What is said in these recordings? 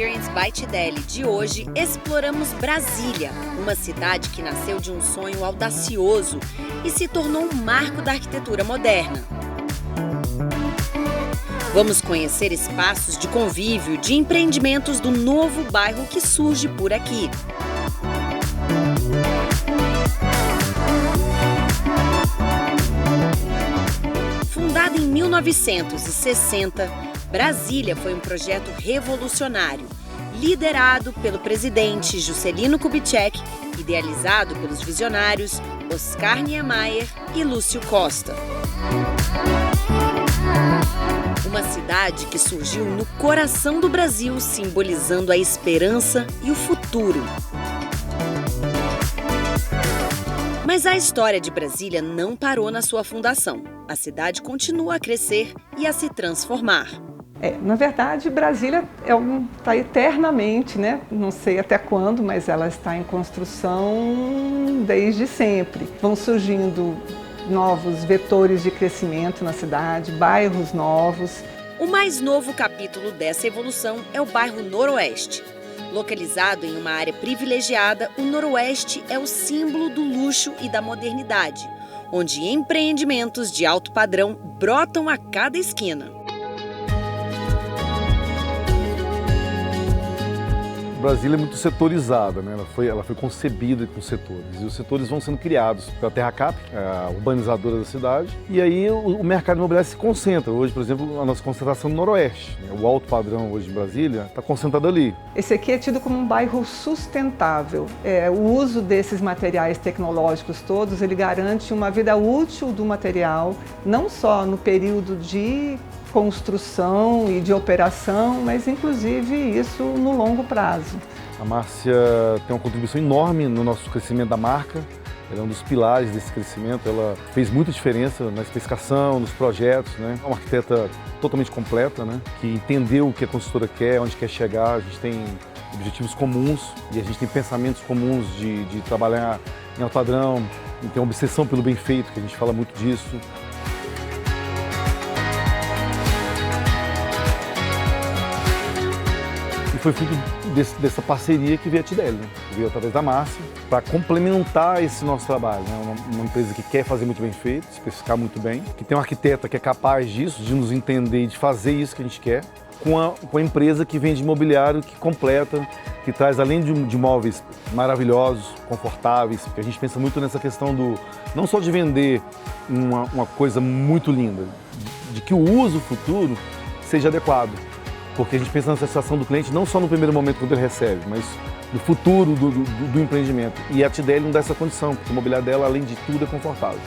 Experience by Tideli de hoje, exploramos Brasília, uma cidade que nasceu de um sonho audacioso e se tornou um marco da arquitetura moderna. Vamos conhecer espaços de convívio, de empreendimentos do novo bairro que surge por aqui. Fundada em 1960, Brasília foi um projeto revolucionário, liderado pelo presidente Juscelino Kubitschek, idealizado pelos visionários Oscar Niemeyer e Lúcio Costa. Uma cidade que surgiu no coração do Brasil, simbolizando a esperança e o futuro. Mas a história de Brasília não parou na sua fundação. A cidade continua a crescer e a se transformar. Na verdade, Brasília está eternamente, né? Não sei até quando, mas ela está em construção desde sempre. Vão surgindo novos vetores de crescimento na cidade, bairros novos. O mais novo capítulo dessa evolução é o bairro Noroeste. Localizado em uma área privilegiada, o Noroeste é o símbolo do luxo e da modernidade, onde empreendimentos de alto padrão brotam a cada esquina. Brasília é muito setorizada, né? Ela foi concebida com setores, e os setores vão sendo criados pela Terracap, a urbanizadora da cidade, e aí o mercado imobiliário se concentra. Hoje, por exemplo, a nossa concentração no Noroeste, né? O alto padrão hoje em Brasília está concentrado ali. Esse aqui é tido como um bairro sustentável. O uso desses materiais tecnológicos todos, ele garante uma vida útil do material, não só no período de construção e de operação, mas inclusive isso no longo prazo. A Márcia tem uma contribuição enorme no nosso crescimento da marca. Ela é um dos pilares desse crescimento. Ela fez muita diferença na especificação, nos projetos, né? É uma arquiteta totalmente completa, né? Que entendeu o que a construtora quer, onde quer chegar. A gente tem objetivos comuns e a gente tem pensamentos comuns de trabalhar em alto padrão, e tem uma obsessão pelo bem feito, que a gente fala muito disso. Foi fruto dessa parceria que veio a Tideli, né? Que veio através da Márcia, para complementar esse nosso trabalho, né? Uma empresa que quer fazer muito bem feito, especificar muito bem, que tem um arquiteta que é capaz disso, de nos entender e de fazer isso que a gente quer, com a empresa que vende imobiliário, que completa, que traz, além de móveis maravilhosos, confortáveis, porque a gente pensa muito nessa questão não só de vender uma coisa muito linda, de que o uso futuro seja adequado. Porque a gente pensa na satisfação do cliente não só no primeiro momento quando ele recebe, mas no futuro do empreendimento. E a Tideli não dá essa condição, porque o mobiliário dela, além de tudo, é confortável.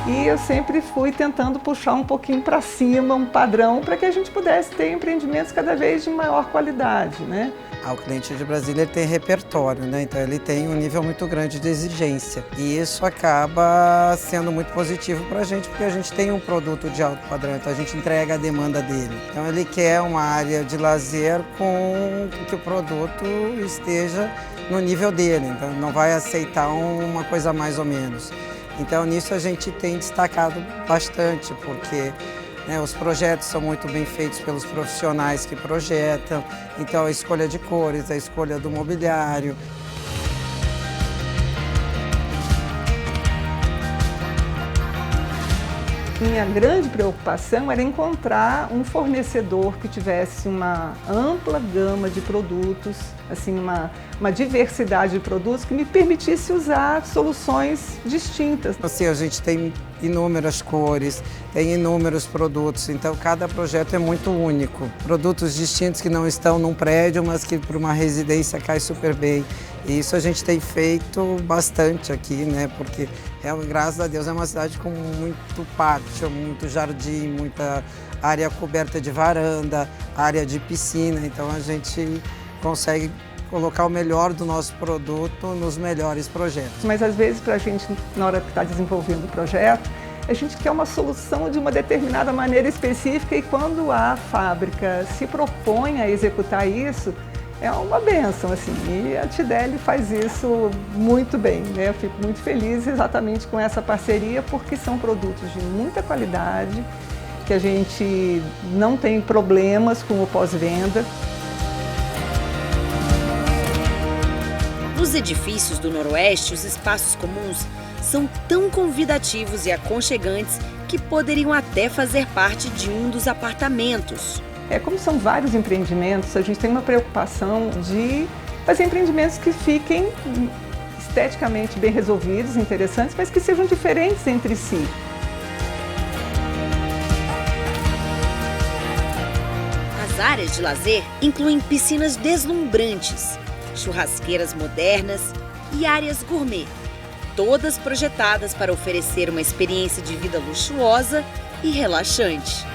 E eu sempre fui tentando puxar um pouquinho para cima, um padrão, para que a gente pudesse ter empreendimentos cada vez de maior qualidade, né? O cliente de Brasília ele tem repertório, né? Então ele tem um nível muito grande de exigência. E isso acaba sendo muito positivo para a gente, porque a gente tem um produto de alto padrão, então a gente entrega a demanda dele. Então ele quer uma área de lazer com que o produto esteja no nível dele, então não vai aceitar uma coisa mais ou menos. Então nisso a gente tem destacado bastante, porque os projetos são muito bem feitos pelos profissionais que projetam, então a escolha de cores, a escolha do mobiliário. Minha grande preocupação era encontrar um fornecedor que tivesse uma ampla gama de produtos, assim, uma diversidade de produtos que me permitisse usar soluções distintas. Assim, a gente tem inúmeras cores, tem inúmeros produtos, então cada projeto é muito único. Produtos distintos que não estão num prédio, mas que para uma residência cai super bem. E isso a gente tem feito bastante aqui, né? Porque, graças a Deus, é uma cidade com muito pátio, muito jardim, muita área coberta de varanda, área de piscina. Então a gente consegue colocar o melhor do nosso produto nos melhores projetos. Mas às vezes, para a gente, na hora que está desenvolvendo o projeto, a gente quer uma solução de uma determinada maneira específica, e quando a fábrica se propõe a executar isso, é uma bênção, assim, e a Tidele faz isso muito bem, né? Eu fico muito feliz exatamente com essa parceria, porque são produtos de muita qualidade, que a gente não tem problemas com o pós-venda. Nos edifícios do Noroeste, os espaços comuns são tão convidativos e aconchegantes que poderiam até fazer parte de um dos apartamentos. Como são vários empreendimentos, a gente tem uma preocupação de fazer empreendimentos que fiquem esteticamente bem resolvidos, interessantes, mas que sejam diferentes entre si. As áreas de lazer incluem piscinas deslumbrantes, churrasqueiras modernas e áreas gourmet, todas projetadas para oferecer uma experiência de vida luxuosa e relaxante.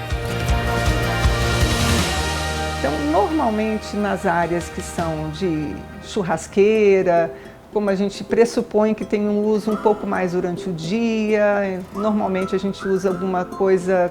Então, normalmente nas áreas que são de churrasqueira, como a gente pressupõe que tem um uso um pouco mais durante o dia, normalmente a gente usa alguma coisa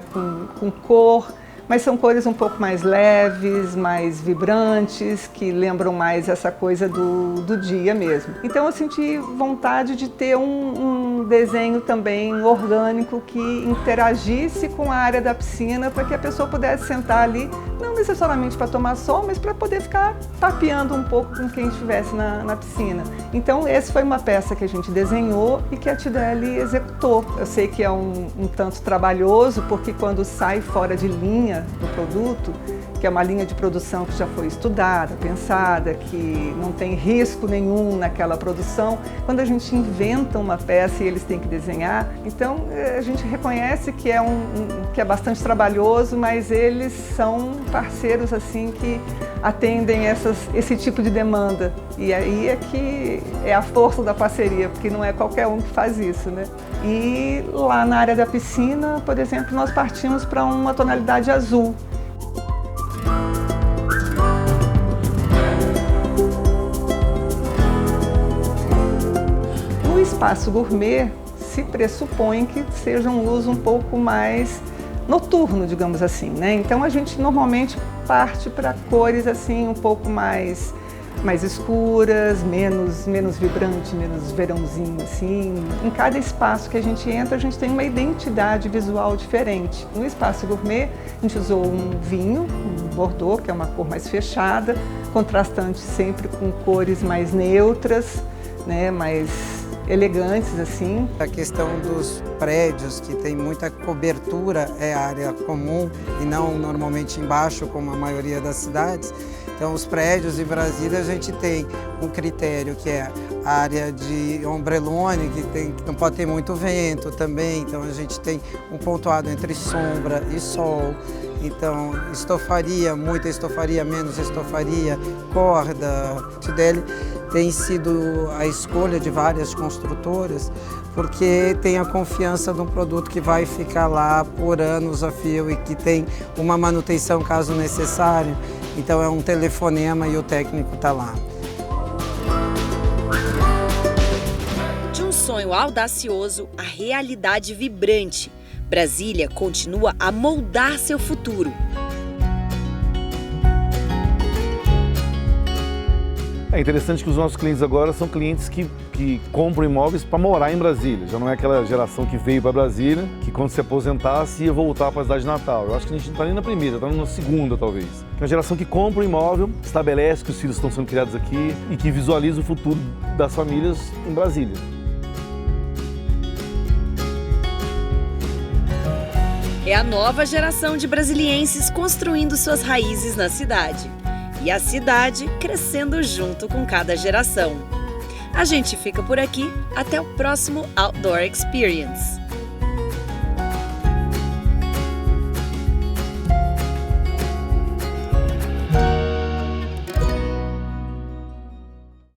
com cor, mas são cores um pouco mais leves, mais vibrantes, que lembram mais essa coisa do dia mesmo. Então eu senti vontade de ter um desenho também orgânico que interagisse com a área da piscina para que a pessoa pudesse sentar ali, não necessariamente para tomar sol, mas para poder ficar papeando um pouco com quem estivesse na piscina. Então essa foi uma peça que a gente desenhou e que a Tidele executou. Eu sei que é um tanto trabalhoso, porque quando sai fora de linha do produto, que é uma linha de produção que já foi estudada, pensada, que não tem risco nenhum naquela produção, quando a gente inventa uma peça e eles têm que desenhar, então a gente reconhece que é bastante trabalhoso, mas eles são parceiros assim que atendem esse tipo de demanda. E aí é que é a força da parceria, porque não é qualquer um que faz isso, né? E lá na área da piscina, por exemplo, nós partimos para uma tonalidade azul. No espaço gourmet, se pressupõe que seja um uso um pouco mais noturno, digamos assim, né? Então a gente normalmente parte para cores assim um pouco mais escuras, menos vibrante, menos verãozinho assim. Em cada espaço que a gente entra, a gente tem uma identidade visual diferente. No espaço gourmet, a gente usou um vinho, um Bordeaux, que é uma cor mais fechada, contrastante sempre com cores mais neutras, né, mais elegantes assim. A questão dos prédios, que tem muita cobertura, é área comum e não normalmente embaixo, como a maioria das cidades. Então, os prédios em Brasília, a gente tem um critério que é a área de ombrelone, que não pode ter muito vento também. Então, a gente tem um pontuado entre sombra e sol. Então, estofaria, muita estofaria, menos estofaria, corda. Tidele tem sido a escolha de várias construtoras, porque tem a confiança de um produto que vai ficar lá por anos a fio e que tem uma manutenção caso necessário. Então é um telefonema e o técnico está lá. De um sonho audacioso à realidade vibrante, Brasília continua a moldar seu futuro. É interessante que os nossos clientes agora são clientes que compram imóveis para morar em Brasília. Já não é aquela geração que veio para Brasília, que quando se aposentasse ia voltar para a cidade natal. Eu acho que a gente não está nem na primeira, está na segunda talvez. É uma geração que compra um imóvel, estabelece que os filhos estão sendo criados aqui e que visualiza o futuro das famílias em Brasília. É a nova geração de brasilienses construindo suas raízes na cidade. E a cidade crescendo junto com cada geração. A gente fica por aqui, até o próximo Outdoor Experience.